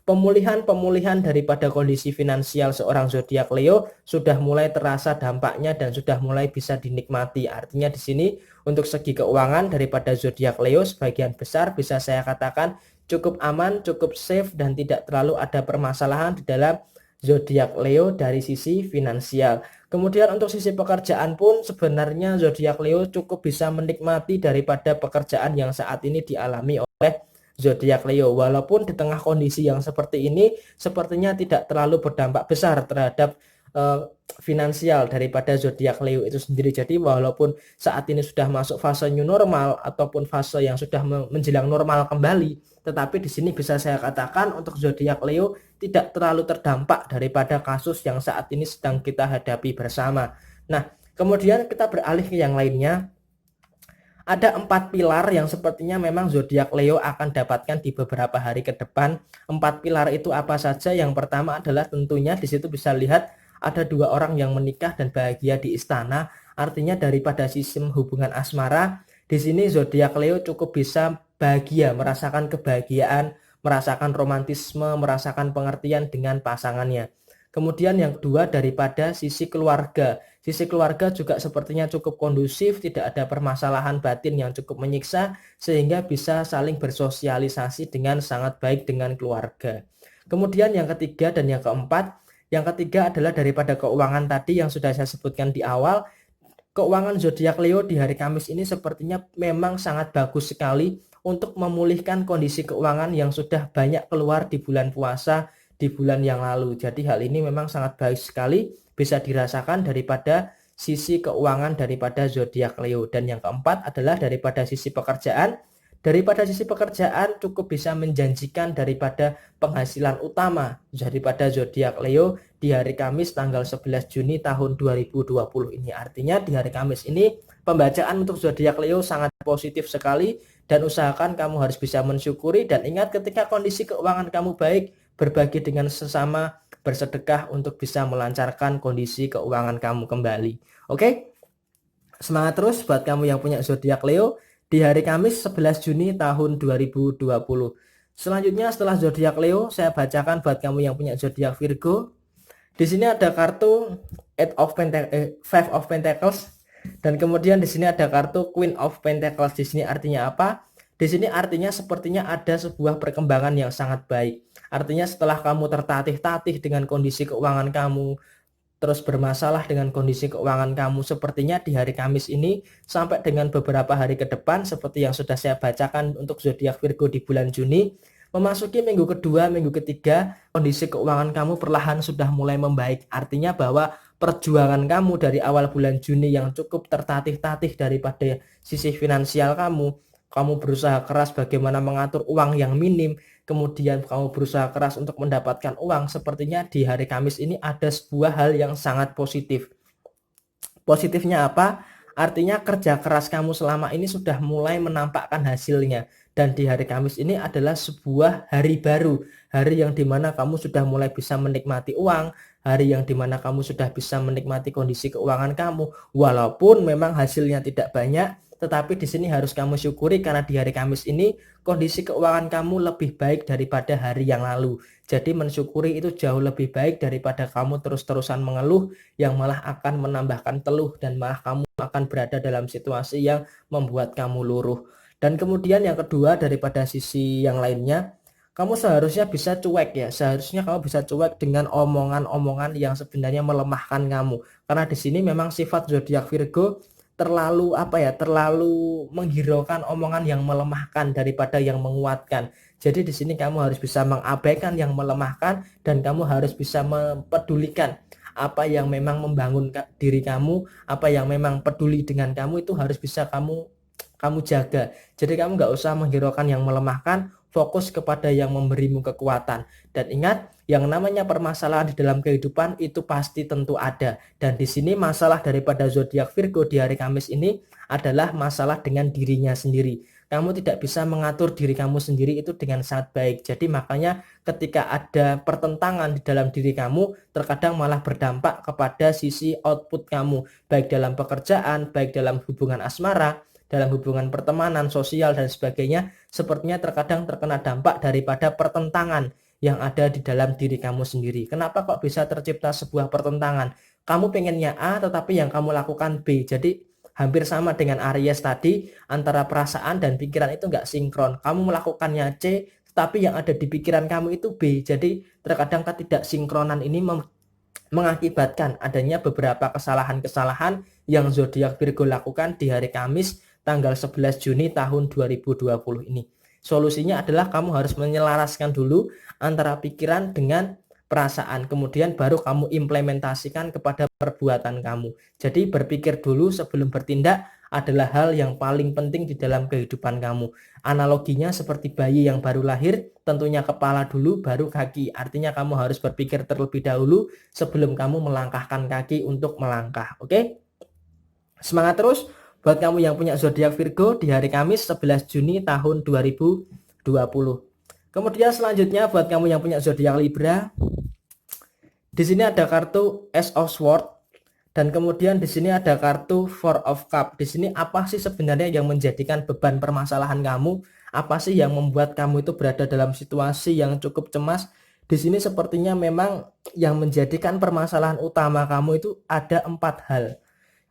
pemulihan daripada kondisi finansial seorang zodiak Leo sudah mulai terasa dampaknya dan sudah mulai bisa dinikmati. Artinya di sini untuk segi keuangan daripada zodiak Leo sebagian besar bisa saya katakan cukup aman, cukup safe dan tidak terlalu ada permasalahan di dalam zodiak Leo dari sisi finansial. Kemudian untuk sisi pekerjaan pun sebenarnya zodiak Leo cukup bisa menikmati daripada pekerjaan yang saat ini dialami oleh zodiak Leo. Walaupun di tengah kondisi yang seperti ini sepertinya tidak terlalu berdampak besar terhadap finansial daripada zodiak Leo itu sendiri. Jadi walaupun saat ini sudah masuk fase new normal ataupun fase yang sudah menjelang normal kembali, tetapi di sini bisa saya katakan untuk zodiak Leo tidak terlalu terdampak daripada kasus yang saat ini sedang kita hadapi bersama. Nah, kemudian kita beralih ke yang lainnya. Ada 4 pilar yang sepertinya memang zodiak Leo akan dapatkan di beberapa hari ke depan. 4 pilar itu apa saja? Yang pertama adalah tentunya di situ bisa lihat ada 2 orang yang menikah dan bahagia di istana. Artinya daripada sistem hubungan asmara, di sini zodiak Leo cukup bisa bahagia, merasakan kebahagiaan, merasakan romantisme, merasakan pengertian dengan pasangannya. Kemudian yang kedua daripada sisi keluarga. Sisi keluarga juga sepertinya cukup kondusif, tidak ada permasalahan batin yang cukup menyiksa, sehingga bisa saling bersosialisasi dengan sangat baik dengan keluarga. Kemudian yang ketiga dan yang keempat, yang ketiga adalah daripada keuangan tadi yang sudah saya sebutkan di awal. Keuangan zodiak Leo di hari Kamis ini sepertinya memang sangat bagus sekali untuk memulihkan kondisi keuangan yang sudah banyak keluar di bulan puasa di bulan yang lalu. Jadi hal ini memang sangat baik sekali, bisa dirasakan daripada sisi keuangan daripada zodiak Leo. Dan yang keempat adalah daripada sisi pekerjaan. Daripada sisi pekerjaan cukup bisa menjanjikan daripada penghasilan utama daripada zodiak Leo di hari Kamis tanggal 11 Juni tahun 2020 ini. Artinya di hari Kamis ini pembacaan untuk zodiak Leo sangat positif sekali dan usahakan kamu harus bisa mensyukuri dan ingat ketika kondisi keuangan kamu baik, berbagi dengan sesama, bersedekah untuk bisa melancarkan kondisi keuangan kamu kembali. Oke? Semangat terus buat kamu yang punya zodiak Leo di hari Kamis 11 Juni tahun 2020. Selanjutnya setelah zodiak Leo, saya bacakan buat kamu yang punya zodiak Virgo. Di sini ada kartu Five of Pentacles dan kemudian di sini ada kartu Queen of Pentacles. Di sini artinya apa? Di sini artinya sepertinya ada sebuah perkembangan yang sangat baik. Artinya setelah kamu tertatih-tatih dengan kondisi keuangan kamu, terus bermasalah dengan kondisi keuangan kamu, sepertinya di hari Kamis ini sampai dengan beberapa hari ke depan seperti yang sudah saya bacakan untuk zodiak Virgo di bulan Juni, memasuki minggu kedua, minggu ketiga, kondisi keuangan kamu perlahan sudah mulai membaik. Artinya bahwa perjuangan kamu dari awal bulan Juni yang cukup tertatih-tatih daripada sisi finansial kamu berusaha keras bagaimana mengatur uang yang minim, kemudian kamu berusaha keras untuk mendapatkan uang, sepertinya di hari Kamis ini ada sebuah hal yang sangat positif. Positifnya apa? Artinya kerja keras kamu selama ini sudah mulai menampakkan hasilnya. Dan di hari Kamis ini adalah sebuah hari baru. Hari yang dimana kamu sudah mulai bisa menikmati uang. Hari yang dimana kamu sudah bisa menikmati kondisi keuangan kamu. Walaupun memang hasilnya tidak banyak, tetapi di sini harus kamu syukuri karena di hari Kamis ini kondisi keuangan kamu lebih baik daripada hari yang lalu. Jadi mensyukuri itu jauh lebih baik daripada kamu terus-terusan mengeluh yang malah akan menambahkan teluh dan malah kamu akan berada dalam situasi yang membuat kamu luruh. Dan kemudian yang kedua daripada sisi yang lainnya, kamu seharusnya bisa cuek ya. Seharusnya kamu bisa cuek dengan omongan-omongan yang sebenarnya melemahkan kamu. Karena di sini memang sifat zodiak Virgo terlalu terlalu menghiraukan omongan yang melemahkan daripada yang menguatkan. Jadi di sini kamu harus bisa mengabaikan yang melemahkan dan kamu harus bisa mempedulikan apa yang memang membangun diri kamu, apa yang memang peduli dengan kamu itu harus bisa kamu jaga. Jadi kamu nggak usah menghiraukan yang melemahkan, fokus kepada yang memberimu kekuatan. Dan ingat, yang namanya permasalahan di dalam kehidupan itu pasti tentu ada. Dan di sini masalah daripada zodiak Virgo di hari Kamis ini adalah masalah dengan dirinya sendiri. Kamu tidak bisa mengatur diri kamu sendiri itu dengan sangat baik. Jadi makanya ketika ada pertentangan di dalam diri kamu, terkadang malah berdampak kepada sisi output kamu, baik dalam pekerjaan, baik dalam hubungan asmara, dalam hubungan pertemanan, sosial, dan sebagainya. Sepertinya terkadang terkena dampak daripada pertentangan yang ada di dalam diri kamu sendiri. Kenapa kok bisa tercipta sebuah pertentangan? Kamu pengennya A, tetapi yang kamu lakukan B. Jadi hampir sama dengan Aries tadi, antara perasaan dan pikiran itu nggak sinkron. Kamu melakukannya C, tapi yang ada di pikiran kamu itu B. Jadi terkadang ketidaksinkronan ini mengakibatkan adanya beberapa kesalahan-kesalahan yang zodiak Virgo lakukan di hari Kamis tanggal 11 Juni tahun 2020 ini. Solusinya adalah kamu harus menyelaraskan dulu antara pikiran dengan perasaan, kemudian baru kamu implementasikan kepada perbuatan kamu. Jadi berpikir dulu sebelum bertindak adalah hal yang paling penting di dalam kehidupan kamu. Analoginya seperti bayi yang baru lahir, tentunya kepala dulu baru kaki. Artinya kamu harus berpikir terlebih dahulu sebelum kamu melangkahkan kaki untuk melangkah. Oke? Semangat terus buat kamu yang punya zodiak Virgo di hari Kamis 11 Juni tahun 2020. Kemudian selanjutnya buat kamu yang punya zodiak Libra, di sini ada kartu Ace of Swords dan kemudian di sini ada kartu Four of Cups. Di sini apa sih sebenarnya yang menjadikan beban permasalahan kamu? Apa sih yang membuat kamu itu berada dalam situasi yang cukup cemas? Di sini sepertinya memang yang menjadikan permasalahan utama kamu itu ada 4 hal.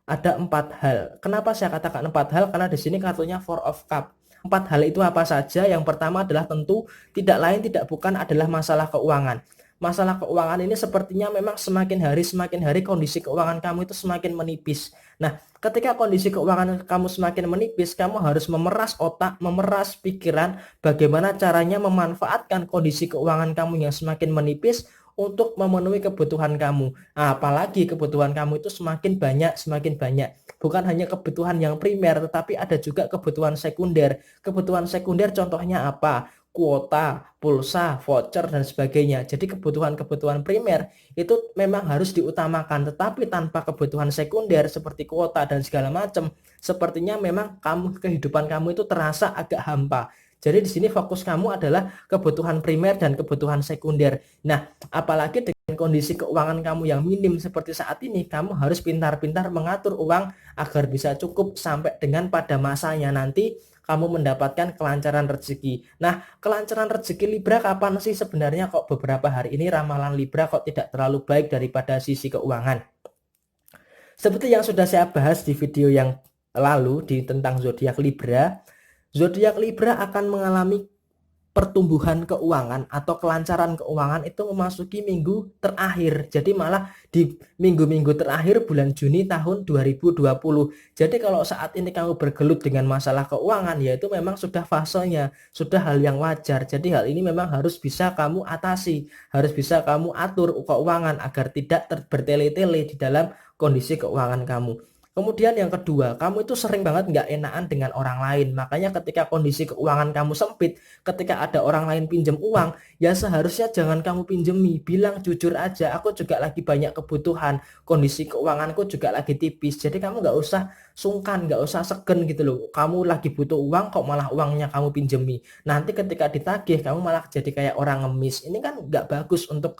Ada 4 hal. Kenapa saya katakan 4 hal? Karena di sini kartunya Four of Cups. 4 hal itu apa saja? Yang pertama adalah tentu tidak lain tidak bukan adalah masalah keuangan. Masalah keuangan ini sepertinya memang semakin hari kondisi keuangan kamu itu semakin menipis. Nah, ketika kondisi keuangan kamu semakin menipis, kamu harus memeras otak, memeras pikiran bagaimana caranya memanfaatkan kondisi keuangan kamu yang semakin menipis untuk memenuhi kebutuhan kamu. Nah, apalagi kebutuhan kamu itu semakin banyak. Bukan hanya kebutuhan yang primer, tetapi ada juga kebutuhan sekunder. Kebutuhan sekunder contohnya apa? Kuota, pulsa, voucher, dan sebagainya. Jadi kebutuhan-kebutuhan primer itu memang harus diutamakan, tetapi tanpa kebutuhan sekunder seperti kuota dan segala macam, sepertinya memang kehidupan kamu itu terasa agak hampa. Jadi di sini fokus kamu adalah kebutuhan primer dan kebutuhan sekunder. Nah, apalagi dengan kondisi keuangan kamu yang minim seperti saat ini, kamu harus pintar-pintar mengatur uang agar bisa cukup sampai dengan pada masanya nanti kamu mendapatkan kelancaran rezeki. Nah, kelancaran rezeki Libra kapan sih sebenarnya? Kok beberapa hari ini ramalan Libra kok tidak terlalu baik daripada sisi keuangan? Seperti yang sudah saya bahas di video yang lalu tentang zodiak Libra, zodiak Libra akan mengalami pertumbuhan keuangan atau kelancaran keuangan itu memasuki minggu terakhir. Jadi malah di minggu-minggu terakhir bulan Juni tahun 2020. Jadi kalau saat ini kamu bergelut dengan masalah keuangan, ya itu memang sudah fasenya, sudah hal yang wajar. Jadi hal ini memang harus bisa kamu atasi, harus bisa kamu atur keuangan agar tidak bertele-tele di dalam kondisi keuangan kamu. Kemudian yang kedua, kamu itu sering banget nggak enakan dengan orang lain. Makanya ketika kondisi keuangan kamu sempit, ketika ada orang lain pinjam uang, ya seharusnya jangan kamu pinjemi. Bilang jujur aja, aku juga lagi banyak kebutuhan, kondisi keuanganku juga lagi tipis. Jadi kamu nggak usah sungkan, nggak usah segen gitu loh. Kamu lagi butuh uang, kok malah uangnya kamu pinjemi. Nanti ketika ditagih, kamu malah jadi kayak orang ngemis. Ini kan nggak bagus untuk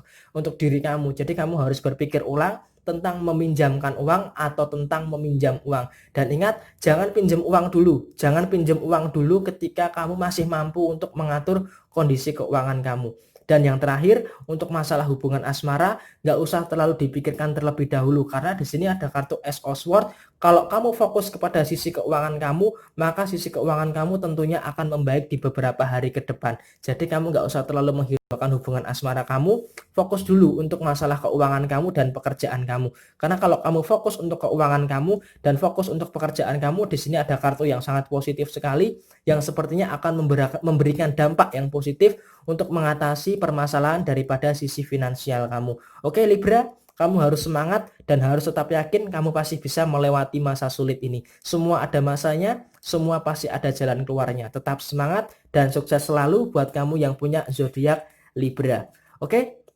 diri kamu. Jadi kamu harus berpikir ulang tentang meminjamkan uang atau tentang meminjam uang. Dan ingat, jangan pinjam uang dulu. Jangan pinjam uang dulu ketika kamu masih mampu untuk mengatur kondisi keuangan kamu. Dan yang terakhir, untuk masalah hubungan asmara, nggak usah terlalu dipikirkan terlebih dahulu. Karena di sini ada kartu Ace of Swords. Kalau kamu fokus kepada sisi keuangan kamu, maka sisi keuangan kamu tentunya akan membaik di beberapa hari ke depan. Jadi kamu nggak usah terlalu menghiraukan hubungan asmara kamu, fokus dulu untuk masalah keuangan kamu dan pekerjaan kamu. Karena kalau kamu fokus untuk keuangan kamu dan fokus untuk pekerjaan kamu, di sini ada kartu yang sangat positif sekali, yang sepertinya akan memberikan dampak yang positif untuk mengatasi permasalahan daripada sisi finansial kamu. Oke Libra, kamu harus semangat dan harus tetap yakin kamu pasti bisa melewati masa sulit ini. Semua ada masanya, semua pasti ada jalan keluarnya. Tetap semangat dan sukses selalu buat kamu yang punya zodiak Libra. Oke?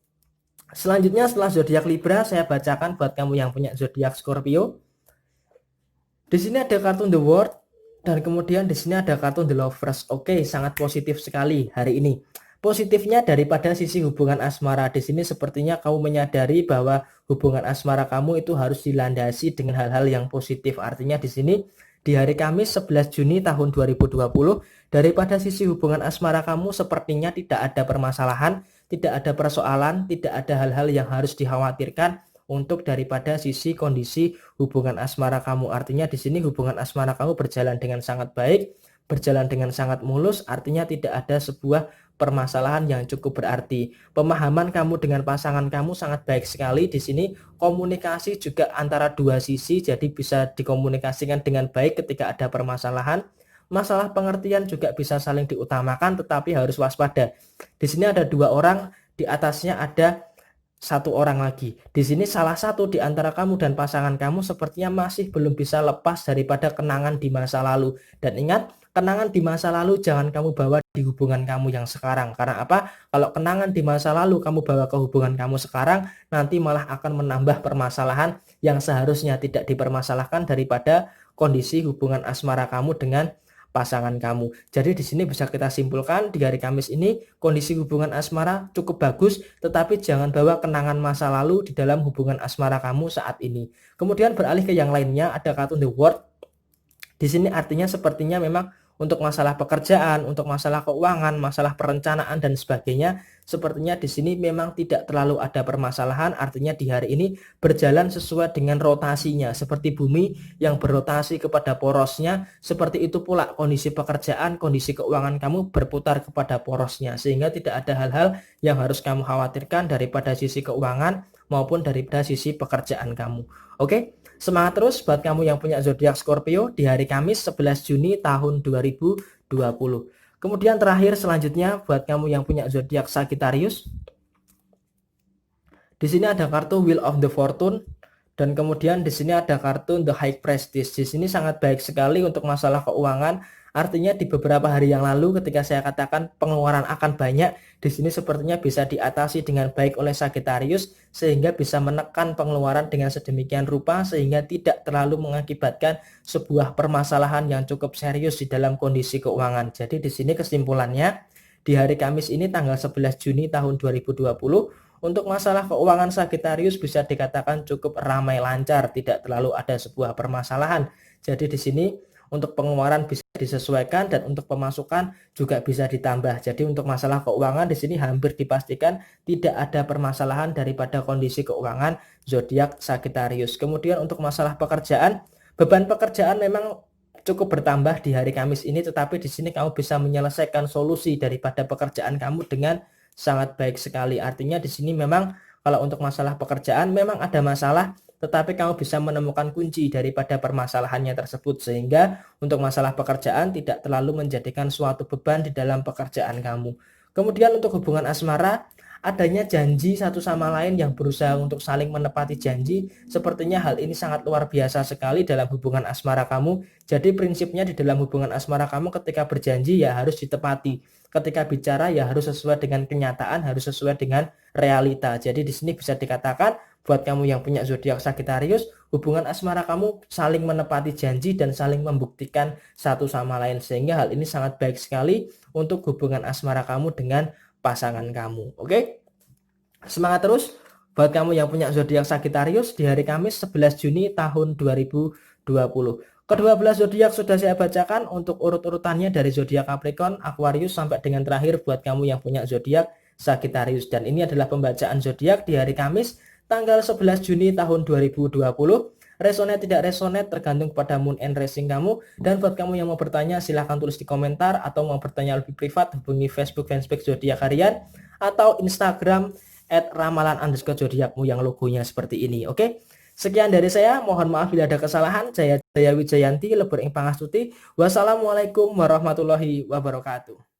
Selanjutnya setelah zodiak Libra, saya bacakan buat kamu yang punya zodiak Scorpio. Di sini ada kartu The World dan kemudian di sini ada kartu The Lovers. Oke, sangat positif sekali hari ini. Positifnya daripada sisi hubungan asmara, di sini sepertinya kamu menyadari bahwa hubungan asmara kamu itu harus dilandasi dengan hal-hal yang positif. Artinya di sini di hari Kamis 11 Juni tahun 2020, daripada sisi hubungan asmara kamu sepertinya tidak ada permasalahan, tidak ada persoalan, tidak ada hal-hal yang harus dikhawatirkan untuk daripada sisi kondisi hubungan asmara kamu. Artinya di sini hubungan asmara kamu berjalan dengan sangat baik, berjalan dengan sangat mulus, artinya tidak ada sebuah permasalahan yang cukup berarti. Pemahaman kamu dengan pasangan kamu sangat baik sekali. Di sini komunikasi juga antara dua sisi, jadi bisa dikomunikasikan dengan baik ketika ada permasalahan. Masalah pengertian juga bisa saling diutamakan, tetapi harus waspada. Di sini ada dua orang, di atasnya ada satu orang lagi. Di sini salah satu di antara kamu dan pasangan kamu sepertinya masih belum bisa lepas daripada kenangan di masa lalu. Dan ingat, kenangan di masa lalu jangan kamu bawa di hubungan kamu yang sekarang. Karena apa? Kalau kenangan di masa lalu kamu bawa ke hubungan kamu sekarang, nanti malah akan menambah permasalahan yang seharusnya tidak dipermasalahkan daripada kondisi hubungan asmara kamu dengan pasangan kamu. Jadi di sini bisa kita simpulkan di hari Kamis ini kondisi hubungan asmara cukup bagus, tetapi jangan bawa kenangan masa lalu di dalam hubungan asmara kamu saat ini. Kemudian beralih ke yang lainnya, ada kartu The World. Di sini artinya sepertinya memang untuk masalah pekerjaan, untuk masalah keuangan, masalah perencanaan dan sebagainya, sepertinya di sini memang tidak terlalu ada permasalahan. Artinya di hari ini berjalan sesuai dengan rotasinya, seperti bumi yang berrotasi kepada porosnya, seperti itu pula kondisi pekerjaan, kondisi keuangan kamu berputar kepada porosnya, sehingga tidak ada hal-hal yang harus kamu khawatirkan daripada sisi keuangan maupun daripada sisi pekerjaan kamu. Oke? Semangat terus buat kamu yang punya zodiak Scorpio di hari Kamis 11 Juni tahun 2020. Kemudian terakhir selanjutnya buat kamu yang punya zodiak Sagittarius. Di sini ada kartu Wheel of the Fortune dan kemudian di sini ada kartu The High Priestess. Di sini sangat baik sekali untuk masalah keuangan. Artinya di beberapa hari yang lalu ketika saya katakan pengeluaran akan banyak, di sini sepertinya bisa diatasi dengan baik oleh Sagittarius sehingga bisa menekan pengeluaran dengan sedemikian rupa sehingga tidak terlalu mengakibatkan sebuah permasalahan yang cukup serius di dalam kondisi keuangan. Jadi di sini kesimpulannya di hari Kamis ini tanggal 11 Juni tahun 2020 untuk masalah keuangan Sagittarius bisa dikatakan cukup ramai lancar, tidak terlalu ada sebuah permasalahan. Jadi di sini untuk pengeluaran bisa disesuaikan dan untuk pemasukan juga bisa ditambah. Jadi untuk masalah keuangan di sini hampir dipastikan tidak ada permasalahan daripada kondisi keuangan zodiak Sagittarius. Kemudian untuk masalah pekerjaan, beban pekerjaan memang cukup bertambah di hari Kamis ini, tetapi di sini kamu bisa menyelesaikan solusi daripada pekerjaan kamu dengan sangat baik sekali. Artinya di sini memang kalau untuk masalah pekerjaan memang ada masalah, tetapi kamu bisa menemukan kunci daripada permasalahannya tersebut sehingga untuk masalah pekerjaan tidak terlalu menjadikan suatu beban di dalam pekerjaan kamu. Kemudian untuk hubungan asmara, adanya janji satu sama lain yang berusaha untuk saling menepati janji, sepertinya hal ini sangat luar biasa sekali dalam hubungan asmara kamu. Jadi prinsipnya di dalam hubungan asmara kamu ketika berjanji ya harus ditepati. Ketika bicara ya harus sesuai dengan kenyataan, harus sesuai dengan realita. Jadi di sini bisa dikatakan buat kamu yang punya zodiak Sagittarius, hubungan asmara kamu saling menepati janji dan saling membuktikan satu sama lain sehingga hal ini sangat baik sekali untuk hubungan asmara kamu dengan pasangan kamu. Oke? Semangat terus buat kamu yang punya zodiak Sagittarius di hari Kamis 11 Juni tahun 2020. Kedua belas zodiak sudah saya bacakan untuk urut-urutannya dari zodiak Capricorn, Aquarius sampai dengan terakhir buat kamu yang punya zodiak Sagittarius, dan ini adalah pembacaan zodiak di hari Kamis tanggal 11 Juni tahun 2020. Resonate tidak resonate tergantung pada moon and rising kamu. Dan buat kamu yang mau bertanya silahkan tulis di komentar, atau mau bertanya lebih privat hubungi Facebook fanpage zodiak harian atau Instagram @ramalan_zodiakmu yang logonya seperti ini. Oke, sekian dari saya, mohon maaf bila ada kesalahan. Saya Jaya Wijayanti lebur ing pangastuti. Wassalamualaikum warahmatullahi wabarakatuh.